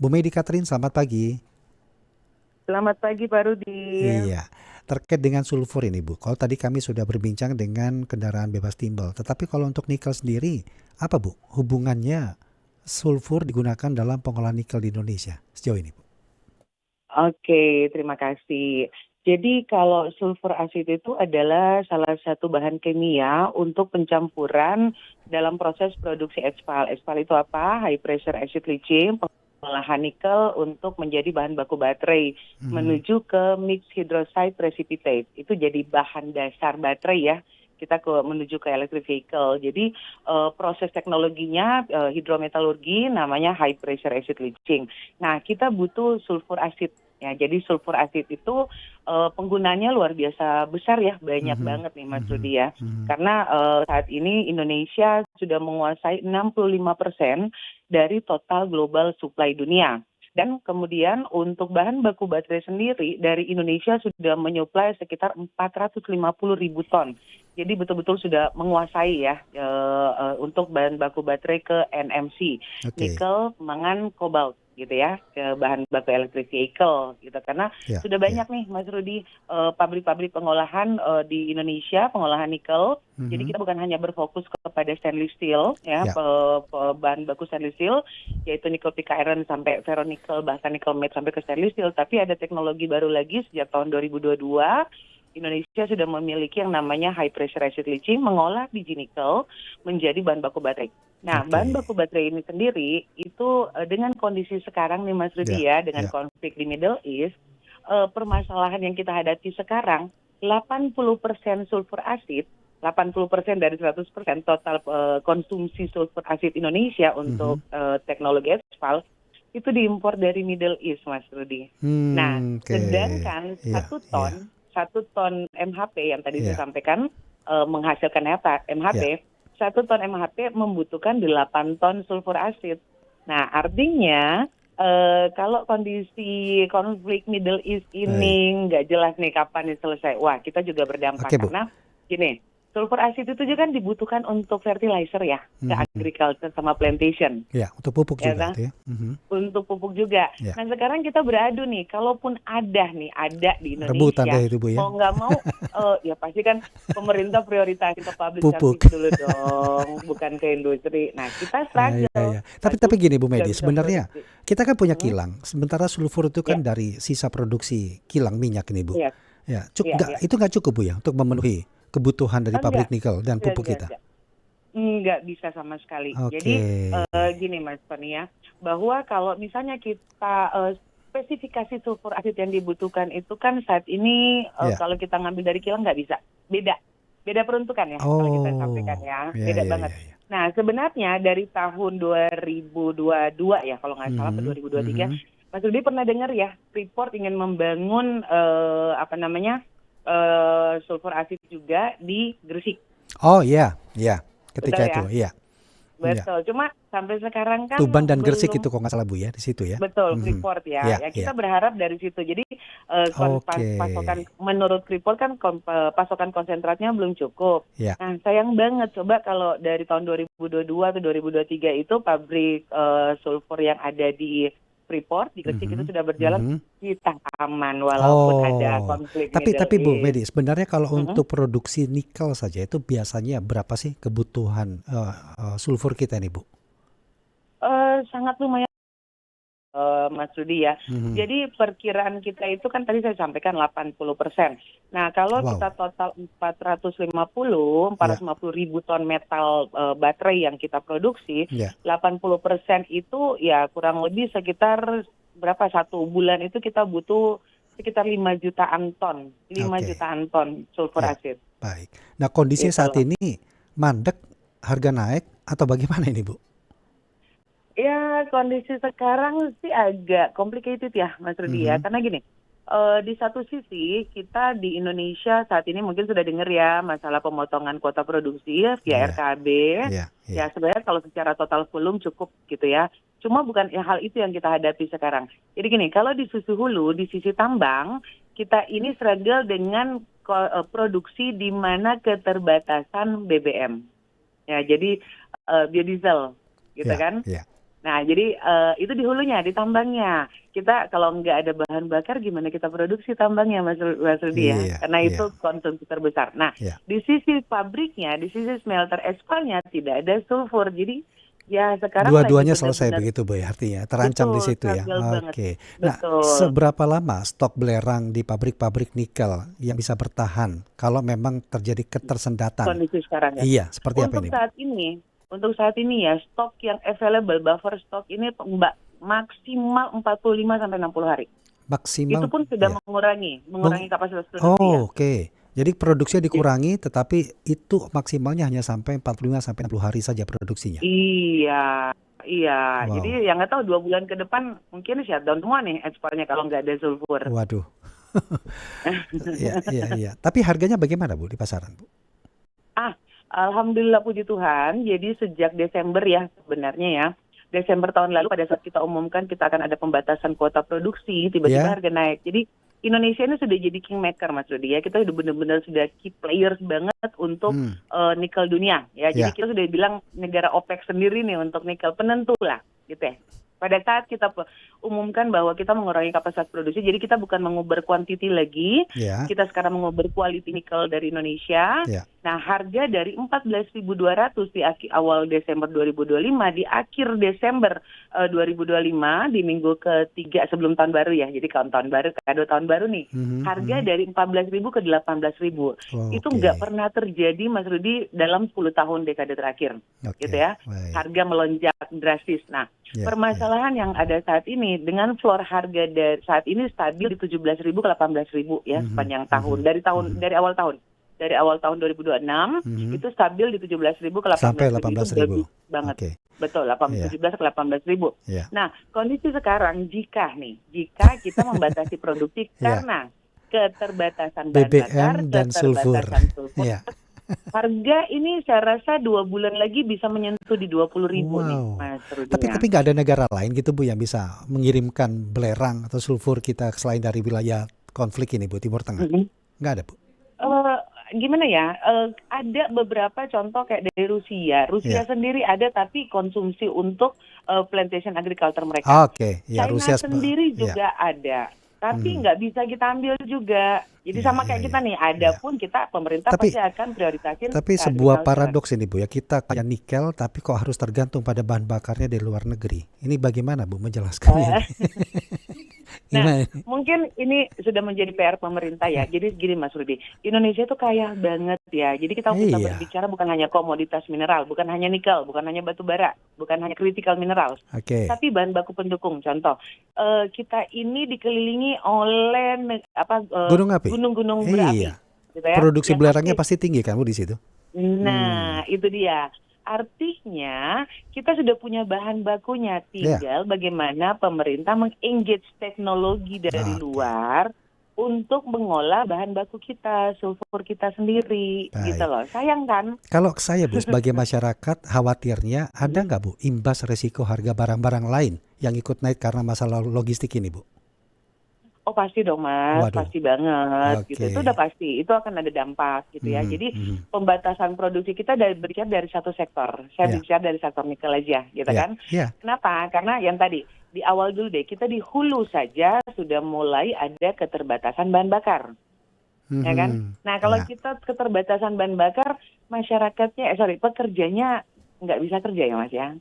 Bu Medi Catherine, selamat pagi. Selamat pagi Pak Rudi. Iya, terkait dengan sulfur ini Bu. Kalau tadi kami sudah berbincang dengan kendaraan bebas timbal, tetapi kalau untuk nikel sendiri, apa Bu hubungannya sulfur digunakan dalam pengolahan nikel di Indonesia sejauh ini Bu? Oke, terima kasih. Jadi kalau sulfur asid itu adalah salah satu bahan kimia untuk pencampuran dalam proses produksi HPAL. HPAL itu apa? High pressure acid leaching, pengolahan nikel untuk menjadi bahan baku baterai Mhm. menuju ke mixed hydroxide precipitate. Itu jadi bahan dasar baterai ya. Kita menuju ke electric vehicle. Jadi proses teknologinya hidrometalurgi namanya high pressure acid leaching. Nah, kita butuh sulfur asid. Ya, jadi sulfur asid itu penggunanya luar biasa besar ya, banyak Mhm. banget nih Mas Mhm. Rudi ya. Mhm. Karena saat ini Indonesia sudah menguasai 65% dari total global supply dunia. Dan kemudian untuk bahan baku baterai sendiri dari Indonesia sudah menyuplai sekitar 450.000 ton. Jadi betul-betul sudah menguasai ya untuk bahan baku baterai ke NMC, Oke. nikel, mangan, kobalt gitu ya, ke bahan baku electric vehicle gitu. Karena Ya, sudah ya. banyak nih Mas Rudi pabrik-pabrik pengolahan di Indonesia, pengolahan nikel. Jadi Mhm. kita bukan hanya berfokus kepada stainless steel ya, Ya. bahan baku stainless steel yaitu nickel pick iron sampai ferronikel bahkan nickel matte sampai ke stainless steel, tapi ada teknologi baru lagi sejak tahun 2022 Indonesia sudah memiliki yang namanya high pressure acid leaching mengolah biji nikel menjadi bahan baku baterai. Nah, bahan Oke. baku baterai ini sendiri itu dengan kondisi sekarang nih Mas Ya, Rudi ya, dengan ya. konflik di Middle East, permasalahan yang kita hadapi sekarang, 80% sulfur asid, 80% dari 100% total konsumsi sulfur asid Indonesia Mhm. untuk teknologi aspal itu diimpor dari Middle East, Mas Rudi. Nah, Oke. sedangkan Iya, iya, satu ton MHP yang tadi saya iya, sampaikan menghasilkan apa? iya. MHP, satu ton MHP membutuhkan 8 ton sulfur asid. Nah, artinya kalau kondisi konflik Middle East Baik. ini nggak jelas nih kapan nih selesai, wah kita juga berdampak Oke, Bu. karena gini, sulfur asid itu juga kan dibutuhkan untuk fertilizer ya, ke Mhm. agriculture sama plantation, Ya, untuk pupuk ya juga kan? itu ya. Mhm. Untuk pupuk juga. Ya, Nah sekarang kita beradu nih, kalaupun ada di rebutan Indonesia, deh itu Bu ya. mau nggak mau, ya pasti kan pemerintah prioritasi ke public service Pupuk. dulu dong, bukan ke industri. Nah kita Iya, struggle, iya. Tapi waduh gini Bu nggak Medi, bisa sebenarnya produksi. kita kan punya Hmm, kilang, sementara sulfur itu ya, kan dari sisa produksi kilang minyak ini Bu. ya, Ya, ya. itu nggak cukup Bu ya untuk memenuhi kebutuhan dari Enggak, pabrik nikel dan pupuk enggak, kita. enggak. Nggak bisa sama sekali. Oke. Jadi gini Mas Tony ya, bahwa kalau misalnya kita spesifikasi sulfur asid yang dibutuhkan itu kan saat ini Ya. kalau kita ngambil dari kilang nggak bisa. Beda. Beda peruntukan ya kalau kita sampaikan Oh, ya. ya, Beda ya, banget. ya, ya. Nah sebenarnya dari tahun 2022 ya kalau nggak salah ke Mhm, 2023, mhm. Mas Rudi pernah dengar ya Freeport ingin membangun apa namanya sulfur asid juga di Gresik. Oh iya, iya. Ketika Betul itu, ya? iya. Iya. Betul, cuma sampai sekarang kan Tuban dan Gresik itu belum kok nggak salah Bu ya, di situ ya. betul Mhm. Freeport ya. Iya, Ya iya. kita berharap dari situ. Jadi Oke. pasokan menurut Freeport kan pasokan konsentratnya belum cukup. Ya. Nah, sayang banget coba kalau dari tahun 2022 atau 2023 itu pabrik sulfur yang ada di Freeport di Gresik itu Mhm, sudah berjalan, mhm. kita aman walaupun ada Oh, konflik tapi Middle Bu East. Medi, sebenarnya kalau Mhm. untuk produksi nikel saja itu biasanya berapa sih kebutuhan sulfur kita nih Bu? Sangat lumayan Mas Rudi ya. Mhm. Jadi perkiraan kita itu kan tadi saya sampaikan 80%. Nah, kalau Wow. kita total 450 Ya, 450.000 ton metal baterai yang kita produksi, ya. 80% itu ya kurang lebih sekitar berapa satu bulan itu kita butuh sekitar 5 jutaan ton, 5 Oke. jutaan ton sulfur Ya, asid. baik. Nah, kondisinya Gitu saat loh. ini mandek, harga naik atau bagaimana ini Bu? Ya, kondisi sekarang sih agak complicated ya, Mas Rudi ya. Mhm. Karena gini, di satu sisi kita di Indonesia saat ini mungkin sudah dengar ya masalah pemotongan kuota produksi ya via Iya, RKB. iya, iya. Ya, sebenarnya kalau secara total volume cukup gitu ya. Cuma bukan ya, hal itu yang kita hadapi sekarang. Jadi gini, kalau di sisi hulu, di sisi tambang, kita ini struggle dengan produksi di mana keterbatasan BBM. Ya, jadi biodiesel gitu Iya, kan. iya. Nah, jadi itu di hulunya, di tambangnya. Kita kalau nggak ada bahan bakar, gimana kita produksi tambangnya, Mas Rudi ya? Iya, Karena iya, itu konsumsi terbesar. Nah, iya. di sisi pabriknya, di sisi smelter aspalnya tidak ada sulfur. Jadi ya sekarang lagi Dua-duanya selesai benar-benar begitu Bu ya, artinya terancam di betul, situ ya. struggle banget. Oke. Nah, Betul, seberapa lama stok belerang di pabrik-pabrik nikel yang bisa bertahan kalau memang terjadi ketersendatan? kondisi sekarang ya. Iya, seperti apa Untuk ini Bu? saat ini ya, stok yang available, buffer stok ini Mbak, maksimal 45 sampai 60 hari. Itu Maksimal pun sudah ya. mengurangi kapasitas produksi ya. Oh, oke. Jadi produksinya Jadi, dikurangi tetapi itu maksimalnya hanya sampai 45 sampai 60 hari saja produksinya. iya, iya. Wow. Jadi yang nggak tahu 2 bulan ke depan mungkin shutdown semua nih ekspornya kalau nggak ada sulfur. Waduh. Iya, iya, iya. Tapi harganya bagaimana Bu di pasaran, Bu? Ah, Alhamdulillah puji Tuhan. Jadi sejak Desember ya sebenarnya ya. Desember tahun lalu pada saat kita umumkan kita akan ada pembatasan kuota produksi, tiba-tiba Ya. harga naik. Jadi Indonesia ini sudah jadi kingmaker Mas Rudi ya. Kita udah benar-benar sudah key players banget untuk Hmm. nikel dunia ya. Jadi Ya. kita sudah bilang negara OPEC sendiri nih untuk nikel penentu lah gitu ya. Pada saat kita umumkan bahwa kita mengurangi kapasitas produksi, jadi kita bukan menguber quantity lagi, Ya. kita sekarang menguber quality nikel dari Indonesia. Ya. Nah, harga dari 14.200 di awal Desember 2025, di akhir Desember 2025, di minggu ketiga sebelum tahun baru ya, jadi tahun baru, kado tahun baru nih, Mhm, harga mhm. dari 14.000 ke 18.000. Itu Oke. nggak pernah terjadi, Mas Rudi, dalam 10 tahun dekade terakhir, Oke. gitu ya. Baik. Harga melonjak drastis. Nah, Ya, ya. permasalahan yang ada saat ini dengan floor harga saat ini stabil di 17.000 ke 18.000 ya Mhm, sepanjang tahun mhm, dari awal tahun. Dari awal tahun 2026 mhm. itu stabil di 17.000 ke Sampai 18.000, itu 18.000. bagus banget. Oke. Betul, Iya, 17 ke 18.000. iya. Nah, kondisi sekarang jika kita membatasi produksi Iya. karena keterbatasan bahan bakar, BBM dan sulfur. keterbatasan sulfur, Iya. harga ini saya rasa 2 bulan lagi bisa menyentuh di 20.000 nih, Wow. Mas Rudi Tapi ya. tapi nggak ada negara lain gitu Bu yang bisa mengirimkan belerang atau sulfur kita selain dari wilayah konflik ini Bu, Timur Tengah? Mhm. Nggak ada Bu? Gimana ya? Ada beberapa contoh kayak dari Rusia. Rusia Iya. sendiri ada, tapi konsumsi untuk plantation agriculture mereka. Oke. Ya China Rusia. sendiri Ya. juga ada, tapi Mhm. nggak bisa kita ambil juga. Jadi Ya, sama ya, kayak ya. kita nih, ada Ya. pun pemerintah Tapi pasti akan prioritasin tapi ke sebuah agriculture. paradoks ini Bu ya, kita kaya nikel tapi kok harus tergantung pada bahan bakarnya dari luar negeri. Ini bagaimana Bu menjelaskannya Eh, ini? Nah, Gimana ini? mungkin ini sudah menjadi PR pemerintah ya. Jadi gini Mas Rudi, Indonesia itu kaya banget ya. Jadi kita Iya. berbicara bukan hanya komoditas mineral, bukan hanya nikel, bukan hanya batu bara, bukan hanya critical minerals, Oke. tapi bahan baku pendukung. Contoh, kita ini dikelilingi oleh Gunung api. gunung-gunung berapi, Iya. gitu ya, Produksi yang belerangnya aktif. pasti tinggi kan Bu di situ? Nah, itu dia. Artinya kita sudah punya bahan bakunya, Ya. tinggal bagaimana pemerintah mengengage teknologi dari Oke. luar untuk mengolah bahan baku kita, sulfur kita sendiri, gitu Baik. loh. Sayang kan? Kalau saya Bu sebagai masyarakat khawatirnya ada Mhm. nggak Bu imbas resiko harga barang-barang lain yang ikut naik karena masalah logistik ini Bu? Oh pasti dong Mas, Waduh. pasti banget gitu. Itu udah Oke. pasti, itu akan ada dampak gitu ya. Mhm, Jadi mhm. pembatasan produksi kita berbicara dari satu sektor. Saya Ya. bicara dari sektor nikel aja, gitu Ya. kan? Ya. Kenapa? Karena yang tadi di awal dulu deh, kita di hulu saja sudah mulai ada keterbatasan bahan bakar, ya kan? Mhm. Nah kalau Ya. kita keterbatasan bahan bakar, pekerjanya nggak bisa kerja ya Mas ya.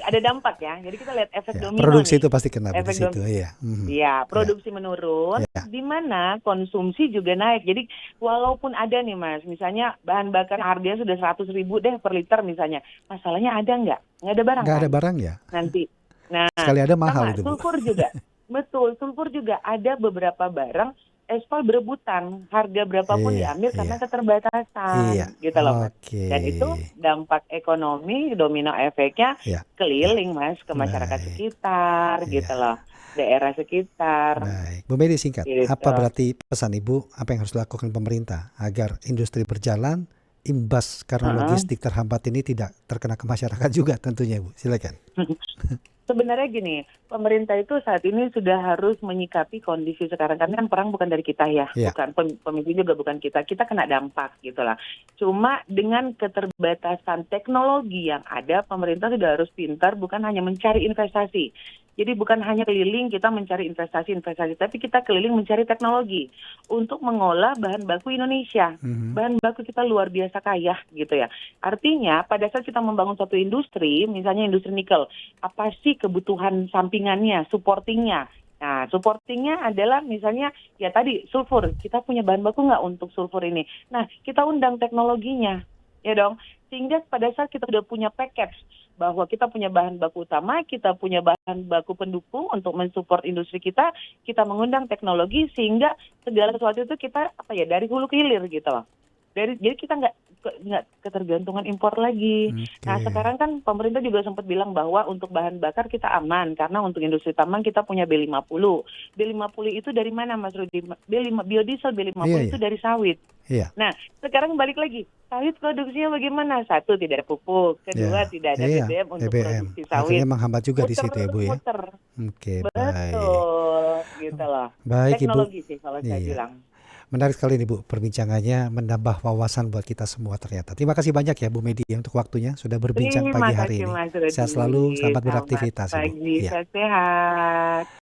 Ada dampak ya. Jadi kita lihat efek Ya. domino Produksi nih. itu pasti kena Bu di Efek situ. Iya. Mhm. Iya, Ya. produksi menurun, Ya. di mana konsumsi juga naik. Jadi walaupun ada nih Mas, misalnya bahan bakar harganya sudah 100.000 deh per liter misalnya, masalahnya ada nggak? Nggak ada barang Nggak kan ada barang ya? nanti. Nah, Sekali ada mahal sama itu Bu. sulfur juga. Betul, sulfur juga ada beberapa barang ekspor berebutan, harga berapapun Iya. diambil Iya. karena keterbatasan, Iya. gitu loh Mas. Oke. Dan itu dampak ekonomi, domino efeknya Ya. keliling Mas ke masyarakat Baik. sekitar, Iya. gitu loh, daerah sekitar. Baik. Bu Medi singkat. Gitu. Apa berarti pesan Ibu apa yang harus dilakukan pemerintah agar industri berjalan, imbas karena Heeh. logistik terhambat ini tidak terkena ke masyarakat juga tentunya Bu. Silakan. Sebenarnya gini, pemerintah itu saat ini sudah harus menyikapi kondisi sekarang karena kan perang bukan dari kita ya, Iya. bukan pemicu juga bukan kita kena dampak gitulah. Cuma dengan keterbatasan teknologi yang ada, pemerintah sudah harus pintar bukan hanya mencari investasi. Jadi bukan hanya keliling kita mencari investasi, tapi kita keliling mencari teknologi untuk mengolah bahan baku Indonesia. Mhm. Bahan baku kita luar biasa kaya gitu ya. Artinya pada saat kita membangun satu industri, misalnya industri nikel, apa sih kebutuhan sampingannya, supportingnya? Nah, supportingnya adalah misalnya ya tadi sulfur. Kita punya bahan baku nggak untuk sulfur ini? Nah, kita undang teknologinya, ya dong. Sehingga pada saat kita udah punya package bahwa kita punya bahan baku utama, kita punya bahan baku pendukung untuk mensupport industri kita mengundang teknologi sehingga segala sesuatu itu kita dari hulu ke hilir gitu loh. Jadi kita nggak ketergantungan impor lagi. Nah Oke. sekarang kan pemerintah juga sempat bilang bahwa untuk bahan bakar kita aman karena untuk industri tambang kita punya B50. B50 itu dari mana Mas Rudi? Biodiesel B50 Iya, itu iya. dari sawit. Iya. Nah sekarang balik lagi, sawit produksinya bagaimana? Satu, tidak ada pupuk. Kedua, Ya. tidak ada Iya, BBM untuk BBM. produksi Akhirnya sawit. menghambat juga di Muter situ ya, terus Bu, ya? muter. Oke, baik. Betul, gitu loh. Baik, Ibu. Teknologi sih kalau saya Iya. bilang. Menarik sekali nih, Bu, perbincangannya menambah wawasan buat kita semua ternyata. Terima kasih banyak ya, Bu Medi, untuk waktunya sudah berbincang Terima pagi hari kasih ini. Mas Sehat selalu, Rudi. selamat Selamat beraktivitas, Ibu. pagi, Iya. sehat-sehat.